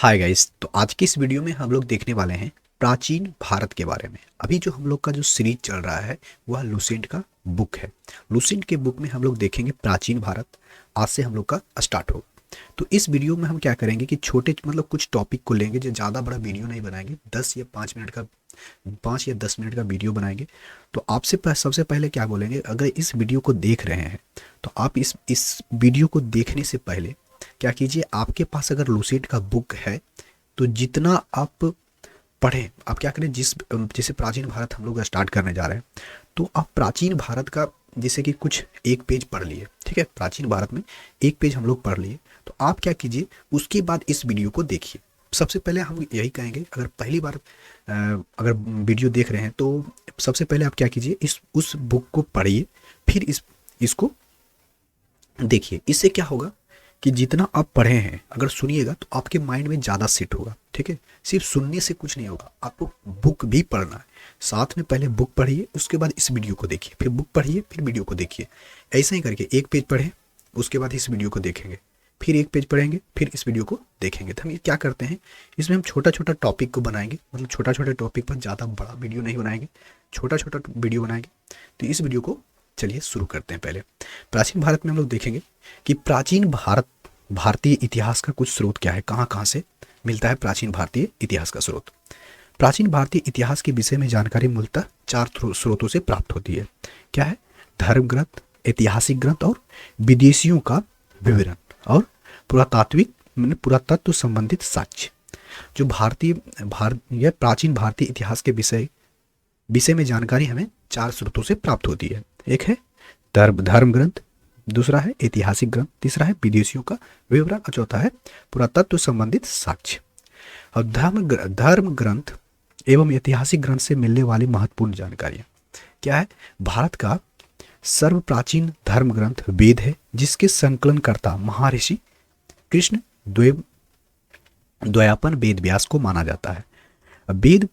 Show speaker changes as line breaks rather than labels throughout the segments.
Hi guys. तो आज की इस वीडियो में हम लोग देखने वाले हैं प्राचीन भारत के बारे में। अभी जो हम लोग का जो सीरीज चल रहा है वह लुसेंट का बुक है। लुसेंट के बुक में हम लोग देखेंगे प्राचीन भारत। आज से हम लोग का स्टार्ट होगा। तो इस वीडियो में हम क्या करेंगे कि छोटे मतलब कुछ टॉपिक को लेंगे, जो ज़्यादा बड़ा वीडियो नहीं बनाएंगे। 5 या 10 मिनट का वीडियो बनाएंगे। तो आपसे सबसे पहले क्या बोलेंगे, अगर इस वीडियो को देख रहे हैं तो आप इस वीडियो को देखने से पहले क्या कीजिए, आपके पास अगर लुसेंट का बुक है तो जितना आप पढ़ें, आप क्या करें, जैसे प्राचीन भारत हम लोग स्टार्ट करने जा रहे हैं तो आप प्राचीन भारत का जैसे कि कुछ एक पेज पढ़ लिए, ठीक है। प्राचीन भारत में एक पेज हम लोग पढ़ लिए तो आप क्या कीजिए, उसके बाद इस वीडियो को देखिए। सबसे पहले हम यही कहेंगे, अगर पहली बार अगर वीडियो देख रहे हैं तो सबसे पहले आप क्या कीजिए, इस उस बुक को पढ़िए, फिर इसको देखिए। इससे क्या होगा कि जितना आप पढ़े हैं अगर सुनिएगा तो आपके माइंड में ज़्यादा सेट होगा, ठीक है। सिर्फ सुनने से कुछ नहीं होगा, आपको बुक भी पढ़ना है। साथ में पहले बुक पढ़िए, उसके बाद इस वीडियो को देखिए, फिर बुक पढ़िए, फिर वीडियो को देखिए। ऐसा ही करके एक पेज पढ़ें, उसके बाद इस वीडियो को देखेंगे, फिर एक पेज पढ़ेंगे, फिर इस वीडियो को देखेंगे। तो हम ये क्या करते हैं, इसमें हम छोटा छोटा टॉपिक को बनाएंगे, मतलब छोटा छोटा टॉपिक पर ज़्यादा बड़ा वीडियो नहीं बनाएंगे, छोटा छोटा वीडियो बनाएंगे। तो इस वीडियो को चलिए शुरू करते हैं। पहले प्राचीन भारत में हम लोग देखेंगे कि प्राचीन भारतीय इतिहास का कुछ स्रोत क्या है, कहाँ कहाँ से मिलता है प्राचीन भारतीय इतिहास का स्रोत। प्राचीन भारतीय इतिहास के विषय में जानकारी मूलतः 4 स्रोतों से प्राप्त होती है। क्या है? धर्म ग्रंथ, ऐतिहासिक ग्रंथ और विदेशियों का विवरण और पुरातात्विक पुरातत्व संबंधित साक्ष्य। जो यह प्राचीन भारतीय इतिहास के विषय विषय में जानकारी हमें 4 स्रोतों से प्राप्त होती है। एक है धर्म ग्रंथ, दूसरा है ऐतिहासिक ग्रंथ, तीसरा है विदेशियों का विवरण और चौथा है पुरातत्व संबंधित साक्ष्य। और धर्म ग्रंथ एवं ऐतिहासिक ग्रंथ से मिलने वाली महत्वपूर्ण जानकारियां क्या है? भारत का सर्व प्राचीन धर्म ग्रंथ वेद है, जिसके संकलनकर्ता महर्षि कृष्ण द्वयापन वेद व्यास को माना जाता है। वेद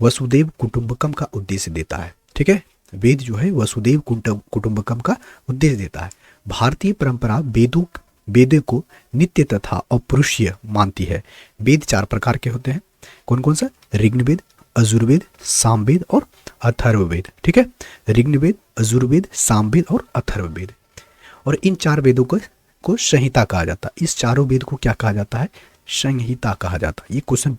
वसुदेव कुटुंबकम का उद्देश्य देता है, ठीक है। वेद जो है वसुदेव कुटुंबकम का उद्देश्य देता है। भारतीय परंपरा वेदों को नित्य तथा अपौरुषीय मानती है। वेद 4 प्रकार के होते हैं। कौन कौन सा? ऋग्वेद, यजुर्वेद, सामवेद और अथर्ववेद, ठीक है। ऋग्वेद, यजुर्वेद, सामवेद और अथर्ववेद। और इन 4 वेदों को संहिता कहा जाता है। इस चारों वेद को क्या कहा जाता है? संहिता कहा जाता है। ये क्वेश्चन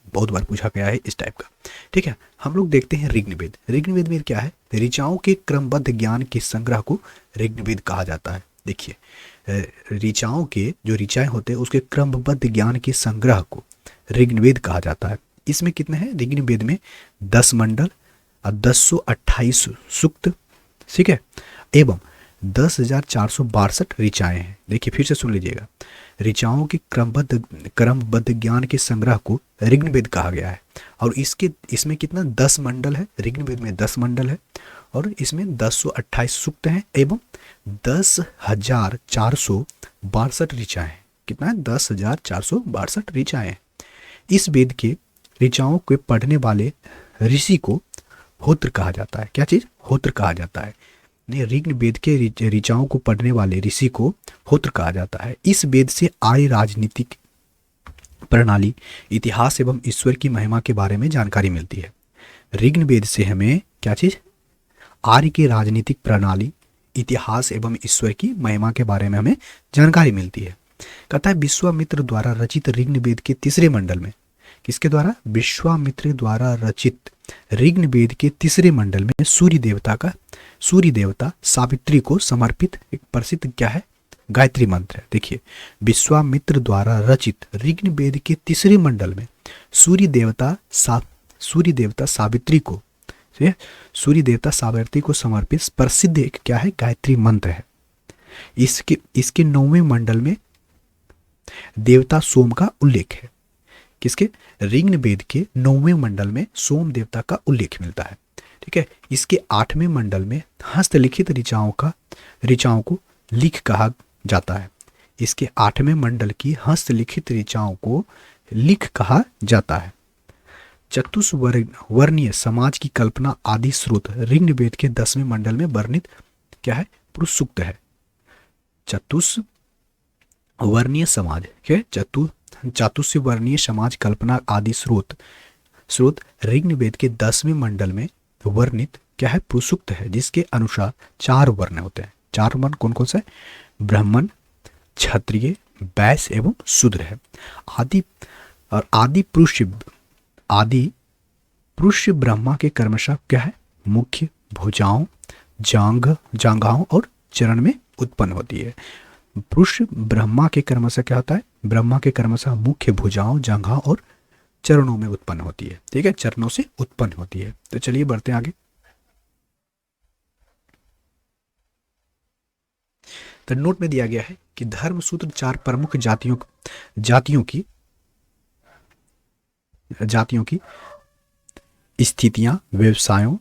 बहुत बार पूछा गया है इस टाइप का, ठीक है। हम लोग देखते हैं ऋग्वेद। ऋग्वेद में क्या है? ऋचाओं के क्रमबद्ध ज्ञान के संग्रह को ऋग्वेद कहा जाता है। देखिए, ऋचाओं के जो ऋचाएं होते हैं उसके क्रमबद्ध ज्ञान के संग्रह को ऋग्वेद कहा जाता है। इसमें कितने हैं? ऋग्वेद में 10 मंडल और 1028 सूक्त, ठीक है, एवं 10,462 ऋचाएं हैं। देखिए फिर से सुन लीजिएगा, ऋचाओं के क्रमबद्ध ज्ञान के संग्रह को ऋग्वेद कहा गया है। और इसमें कितना? 10 मंडल है। ऋग्वेद में 10 मंडल है और इसमें 1028 सूक्त हैं एवं 10,462 ऋचाएं हैं। कितना है? 10,462 ऋचाएं हैं। इस वेद के ऋचाओं के पढ़ने वाले ऋषि को होत्र कहा जाता है। क्या चीज? होत्र कहा जाता है। ऋग्वेद के ऋचाओं को पढ़ने वाले ऋषि को होत्र कहा जाता है। इस वेद से आर्य राजनीतिक प्रणाली, इतिहास एवं ईश्वर की महिमा के बारे में जानकारी मिलती है। ऋग्वेद से हमें क्या चीज? आर्य की राजनीतिक प्रणाली, इतिहास एवं ईश्वर की महिमा के बारे में हमें जानकारी मिलती है। कहता है विश्वामित्र द्वारा रचित ऋग्वेद के 3 मंडल में, किसके द्वारा? विश्वामित्र द्वारा रचित ऋग्वेद के 3 मंडल में सूर्य देवता सावित्री को समर्पित एक प्रसिद्ध क्या है? गायत्री मंत्र है। देखिए, विश्वामित्र द्वारा रचित ऋग्वेद के 3 मंडल में सूर्य देवता सावित्री को समर्पित प्रसिद्ध एक क्या है? गायत्री मंत्र है। इसके 9वें मंडल में देवता सोम का उल्लेख है। किसके? ऋग्वेद के 9वें मंडल में सोम देवता का उल्लेख मिलता है, ठीक है। इसके 8वें मंडल में हस्तलिखित ऋचाओं को लिख कहा जाता है। इसके 8वें मंडल की हस्तलिखित ऋचाओं को लिख कहा जाता है। चतुष्वर्णीय समाज की कल्पना आदि स्रोत ऋग्वेद के 10वें मंडल में वर्णित क्या है? पुरुष सूक्त है। चतुष्वर्णीय समाज, क्या? चातुष्य वर्णीय समाज कल्पना आदि स्रोत ऋग्वेद के 10वें मंडल में वर्णित क्या है, पुरुषुक्त है, जिसके अनुसार 4 वर्ण होते हैं। 4 वर्ण कौन कौन से? ब्राह्मण, क्षत्रिय, वैश्य एवं शूद्र है। आदि पुरुष ब्रह्मा के क्रमशः क्या है, मुख्य, भुजाओं, जांघाओं और चरण में उत्पन्न होती है। पुरुष ब्रह्मा के क्रमशः क्या होता है, ब्रह्मा के क्रमशः मुख्य, भुजाओं, जांघाओं और चरणों में उत्पन्न होती है। ठीक है, चरणों से उत्पन्न होती है। तो चलिए बढ़ते हैं आगे। तो नोट में दिया गया है कि धर्म सूत्र 4 प्रमुख जातियों की स्थितियां, व्यवसायों,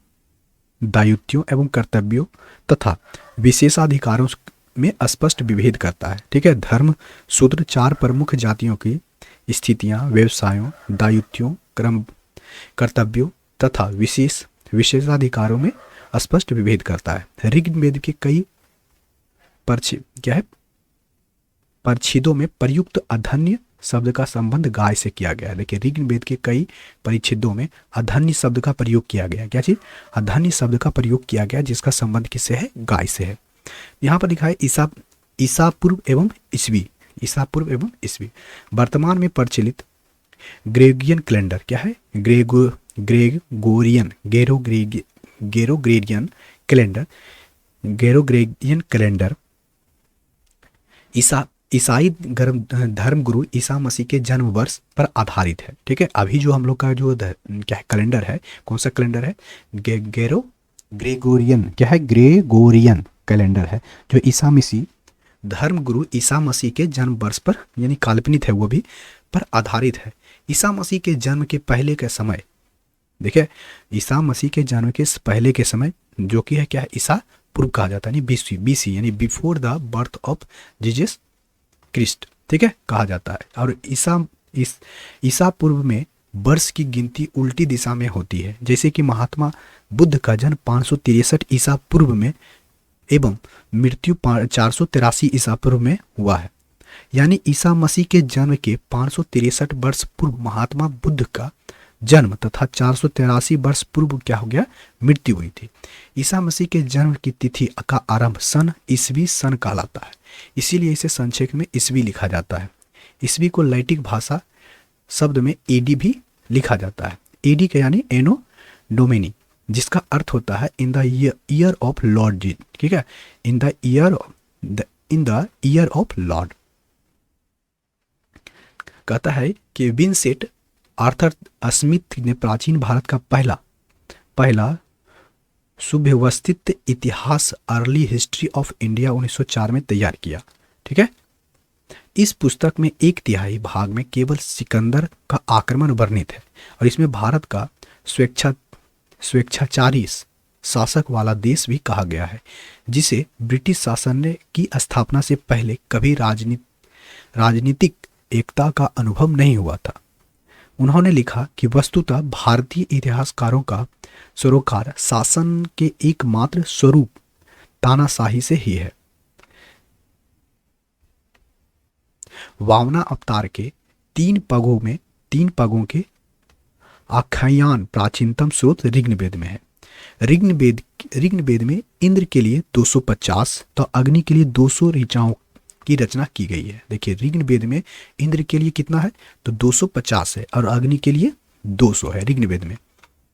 दायित्वों एवं कर्तव्यों तथा विशेषाधिकारों में स्पष्ट विभेद करता है। ठीक है, धर्म सूत्र 4 प्रमुख जातियों की स्थितियां, व्यवसायों, दायित्वों, कर्तव्यों तथा विशेषाधिकारों में स्पष्ट विभेद करता है। ऋग्वेद के कई परिच्छेदों में प्रयुक्त अधन्य शब्द का संबंध गाय से किया गया है। देखिए, ऋग्वेद के कई परिच्छेदों में अधन्य शब्द का प्रयोग किया गया। क्या चीज? अधन्य शब्द का प्रयोग किया गया, जिसका संबंध किससे है? गाय से है। यहाँ पर लिखा है ईसा पूर्व एवं ईसवी। वर्तमान में प्रचलित ग्रेगोरियन कैलेंडर क्या है? ग्रेगोरियन कैलेंडर ईसाई धर्म गुरु ईसा मसीह के जन्म वर्ष पर आधारित है। ठीक है, अभी जो हम लोग का जो क्या है कैलेंडर है, कौन सा कैलेंडर है? ग्रेगोरियन क्या है? ग्रेगोरियन कैलेंडर है, जो ईसा मसीह धर्म गुरु ईसा मसीह के जन्म वर्ष पर, यानी काल्पनिक है वो भी, पर आधारित है। ईसा मसीह के जन्म के पहले के समय, देखिए ईसा मसीह के जन्म के पहले के समय जो कि है क्या है, ईसा पूर्व कहा जाता है, यानी बीसी यानी before the birth of Jesus Christ. ठीक है, कहा जाता है। और ईसा पूर्व में वर्ष की गिनती उल्टी दिशा में होती है, जैसे कि महात्मा बुद्ध का जन्म 563 ईसा पूर्व में एवं मृत्यु 483 ईसा पूर्व में हुआ है। यानी ईसा मसीह के जन्म के 563 वर्ष पूर्व महात्मा बुद्ध का जन्म तथा 483 वर्ष पूर्व क्या हो गया? मृत्यु हुई थी। ईसा मसीह के जन्म की तिथि का आरंभ ईसवी सन कहलाता है, इसीलिए इसे संक्षेप में ईसवी लिखा जाता है। ईसवी को लैटिन भाषा शब्द में एडी भी लिखा जाता है। एडी के यानी एनो डोमिनी, जिसका अर्थ होता है in the year of Lord ji. ठीक है, in the year of Lord. कहता है कि विंसेंट आर्थर स्मिथ ने प्राचीन भारत का पहला सुव्यवस्थित इतिहास अर्ली हिस्ट्री ऑफ इंडिया 1904 में तैयार किया। ठीक है, इस पुस्तक में 1/3 भाग में केवल सिकंदर का आक्रमण वर्णित है और इसमें भारत का स्वेच्छाचारी शासक वाला देश भी कहा गया है, जिसे ब्रिटिश शासन की स्थापना से पहले कभी राजनीतिक एकता का अनुभव नहीं हुआ था। उन्होंने लिखा कि वस्तुतः भारतीय इतिहासकारों का सरोकार शासन के एकमात्र स्वरूप तानाशाही से ही है। वामना अवतार के 3 पगों के आख्यान प्राचीनतम स्रोत ऋग्वेद में है। ऋग्वेद में इंद्र के लिए 250 तो अग्नि के लिए 200 ऋचाओं की रचना की गई है। देखिए, ऋग्वेद में इंद्र के लिए कितना है? तो 250 है और अग्नि के लिए 200 है ऋग्वेद में।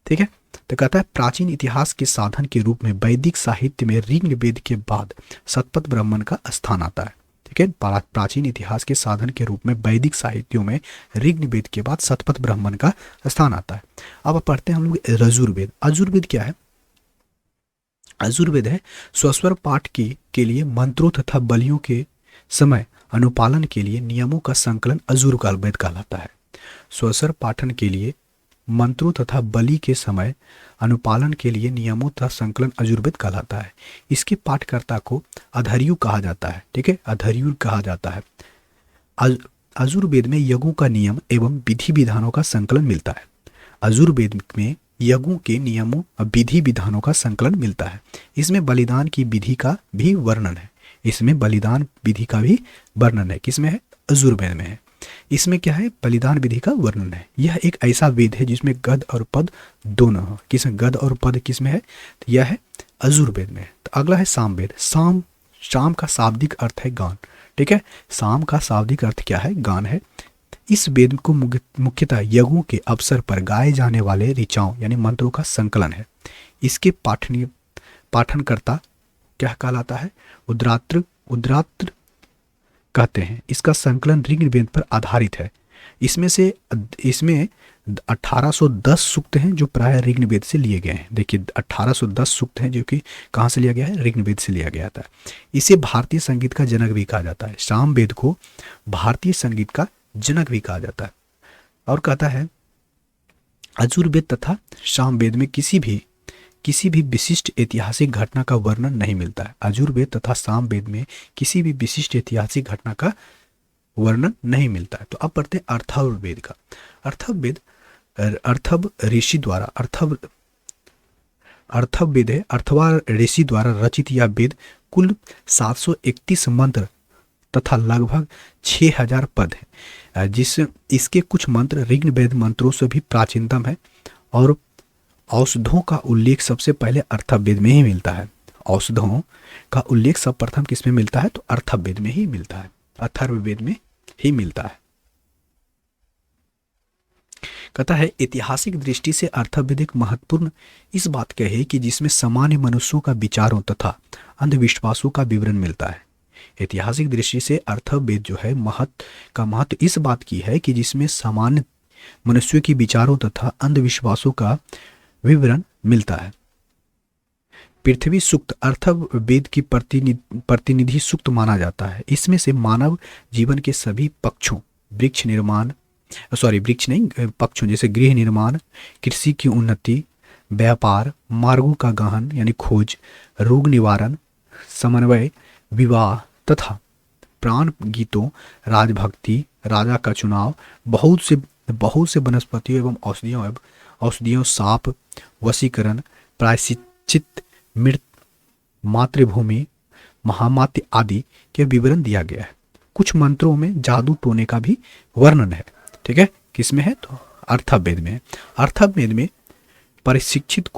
ठीक है, तो कहता है प्राचीन इतिहास के साधन के रूप में वैदिक साहित्य में ऋग्वेद के बाद शतपथ ब्राह्मण का स्थान आता है। ठीक है, प्राचीन इतिहास के साधन के रूप में वैदिक साहित्यों में ऋग्वेद के बाद शतपथ ब्राह्मण का स्थान आता है। अब पढ़ते हैं हम लोग यजुर्वेद। यजुर्वेद क्या है? यजुर्वेद है स्वस्वर पाठ के लिए मंत्रों तथा बलियों के समय अनुपालन के लिए नियमों का संकलन यजुर्वेद कहलाता है। स्वस्वर पाठन के लिए मंत्रों तथा बलि के समय अनुपालन के लिए नियमों तथा संकलन यजुर्वेद कहलाता है। इसके पाठकर्ता को अधर्यु कहा जाता है। ठीक है, अधर्यु कहा जाता है। यजुर्वेद में यज्ञों का नियम एवं विधि विधानों का संकलन मिलता है। यजुर्वेद में यज्ञों के नियमों और विधि विधानों का संकलन मिलता है। इसमें बलिदान की विधि का भी वर्णन है। किसमें है? यजुर्वेद में है। इसमें क्या है, बलिदान विधि का वर्णन है। यह एक ऐसा वेद है जिसमें गद और पद दोनों हो। किसमें गद और पद किसमें है, तो यह है यजुर्वेद में। तो अगला है सामवेद। शाम का शाब्दिक अर्थ है गान। ठीक है, शाम का शाब्दिक अर्थ क्या है, गान है। इस वेद को मुख्यतः यज्ञों के अवसर पर गाए जाने वाले ऋचाओं यानी मंत्रों का संकलन है। इसके पाठनकर्ता क्या कहलाता है, उद्रात्र कहते हैं। इसका संकलन ऋग्वेद पर आधारित है। इसमें 1810 सूक्त हैं जो प्राय ऋग्वेद से लिए गए हैं। देखिए 1810 सूक्त हैं जो कि कहाँ से लिया गया है, ऋग्वेद से लिया गया था। इसे भारतीय संगीत का जनक भी कहा जाता है। सामवेद को भारतीय संगीत का जनक भी कहा जाता है। और कहता है यजुर्वेद तथा सामवेद में किसी भी विशिष्ट ऐतिहासिक घटना का वर्णन नहीं मिलता है। यजुर्वेद तथा सामवेद में किसी भी विशिष्ट ऐतिहासिक घटना का वर्णन नहीं मिलता है। तो अब पढ़ते हैं अर्थववेद का। अर्थव ऋषि द्वारा अर्थववेद है। अर्थवा ऋषि द्वारा रचित यह वेद कुल 731 मंत्र तथा लगभग 6000 पद है। इसके कुछ मंत्र ऋग्वेद मंत्रों से भी प्राचीनतम है। और औषधों का उल्लेख सबसे पहले अर्थववेद में ही मिलता है। औषधों का उल्लेख सर्वप्रथम किस में मिलता है, तो अर्थववेद में ही मिलता है, अथर्ववेद में ही मिलता है। कहता है ऐतिहासिक दृष्टि से अर्थववेद एक महत्वपूर्ण इस बात का है कि जिसमें सामान्य मनुष्यों का विचारों तथा अंधविश्वासों का विवरण मिलता है। ऐतिहासिक दृष्टि से अर्थववेद जो है महत्व इस बात की है कि जिसमें सामान्य मनुष्यों के विचारों तथा अंधविश्वासों का विवरण मिलता है। पृथ्वी सूक्त अर्थववेद की प्रतिनिधि सूक्त माना जाता है। इसमें से मानव जीवन के सभी पक्षों पक्षों जैसे गृह निर्माण, कृषि की उन्नति, व्यापार, मार्गों का गहन यानी खोज, रोग निवारण, समन्वय, विवाह तथा प्राण गीतों, राजभक्ति, राजा का चुनाव, बहुत से वनस्पतियों एवं औषधियों, साप, वशीकरण, प्रायश्चित, मृत, मातृभूमि, महामात्य आदि के विवरण दिया गया है। कुछ मंत्रों में जादू टोने का भी वर्णन है। ठीक है, किसमें है, तो अर्थववेद में। अर्थववेद में प्रशिक्षित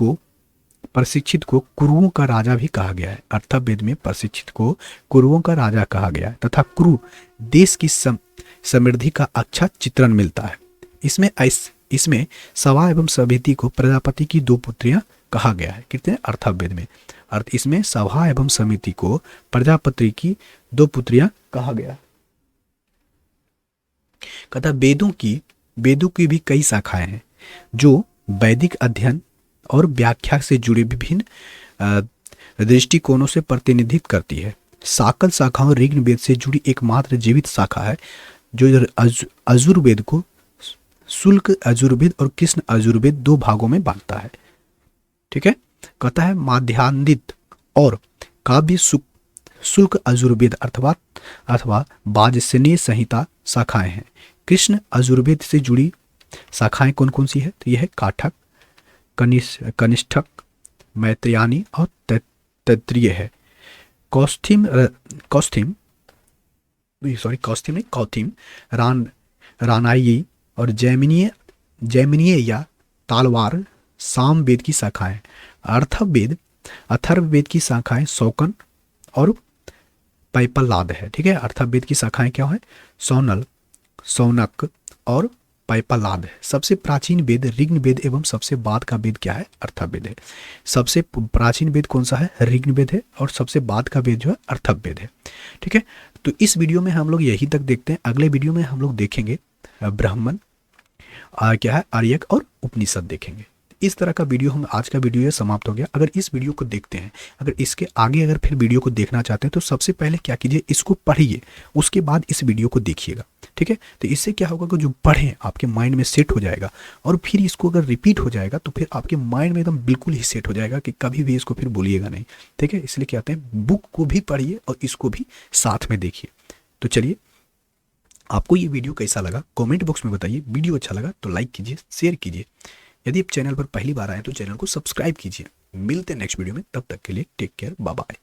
को कुरुओं का राजा भी कहा गया है। अर्थववेद में प्रशिक्षित को कुरुओं का राजा कहा गया है तथा कुरु देश की समृद्धि का अच्छा चित्रण मिलता है। इसमें सवा एवं सभिति को प्रजापति की 2 पुत्रियां कहा गया है। कितने, अर्थववेद में। इसमें सभा एवं समिति को प्रजापति की 2 पुत्रियां कहा गया। कहता वेदों की भी कई शाखाएं हैं जो वैदिक अध्ययन और व्याख्या से जुड़े विभिन्न दृष्टिकोणों से प्रतिनिधित्व करती है। साकल शाखाओं ऋग्वेद से जुड़ी एकमात्र जीवित शाखा है जो यजुर्वेद को शुल्क यजुर्वेद और कृष्ण यजुर्वेद 2 भागों में बांटता है। ठीक है, कहता है माध्यान्दित और काव्य शुल्क यजुर्वेद अथवा वाजसेनीय संहिता शाखाएं हैं। कृष्ण यजुर्वेद से जुड़ी शाखाएं कौन कौन सी है, तो यह है काठक, कनिष्ठक, मैत्रेयानी और तैत्तिरीय है। कौस्थिम, रानाई और जैमिनीय या तालवार सामवेद की शाखाएं। अथर्ववेद की शाखाएं शौकन और पैपलाद है। ठीक है, अथर्ववेद की शाखाएं क्या है, सौनक और पैपलाद है। सबसे प्राचीन वेद ऋग्वेद एवं सबसे बाद का वेद क्या है, अथर्ववेद है। सबसे प्राचीन वेद कौन सा है, ऋग्वेद है, और सबसे बाद का वेद जो है अथर्ववेद है। ठीक है, तो इस वीडियो में हम लोग यही तक देखते हैं। अगले वीडियो में हम लोग देखेंगे ब्राह्मण क्या है, आर्यक और उपनिषद देखेंगे। इस तरह का वीडियो हम आज का वीडियो समाप्त हो गया। अगर इस वीडियो को देखते हैं, अगर इसके आगे अगर फिर वीडियो को देखना चाहते हैं तो सबसे पहले क्या कीजिए, इसको पढ़िए, उसके बाद इस वीडियो को देखिएगा। ठीक है, तो इससे क्या होगा कि जो पढ़ें आपके माइंड में सेट हो जाएगा, और फिर इसको अगर रिपीट हो जाएगा तो फिर आपके माइंड में एकदम बिल्कुल ही सेट हो जाएगा कि कभी भी इसको फिर भूलिएगा नहीं। ठीक है, इसलिए क्या कहते हैं, बुक को भी पढ़िए और इसको भी साथ में देखिए। तो चलिए, आपको ये वीडियो कैसा लगा कमेंट बॉक्स में बताइए। वीडियो अच्छा लगा तो लाइक कीजिए, शेयर कीजिए। यदि आप चैनल पर पहली बार आए तो चैनल को सब्सक्राइब कीजिए। मिलते हैं नेक्स्ट वीडियो में, तब तक के लिए टेक केयर, बाय बाय।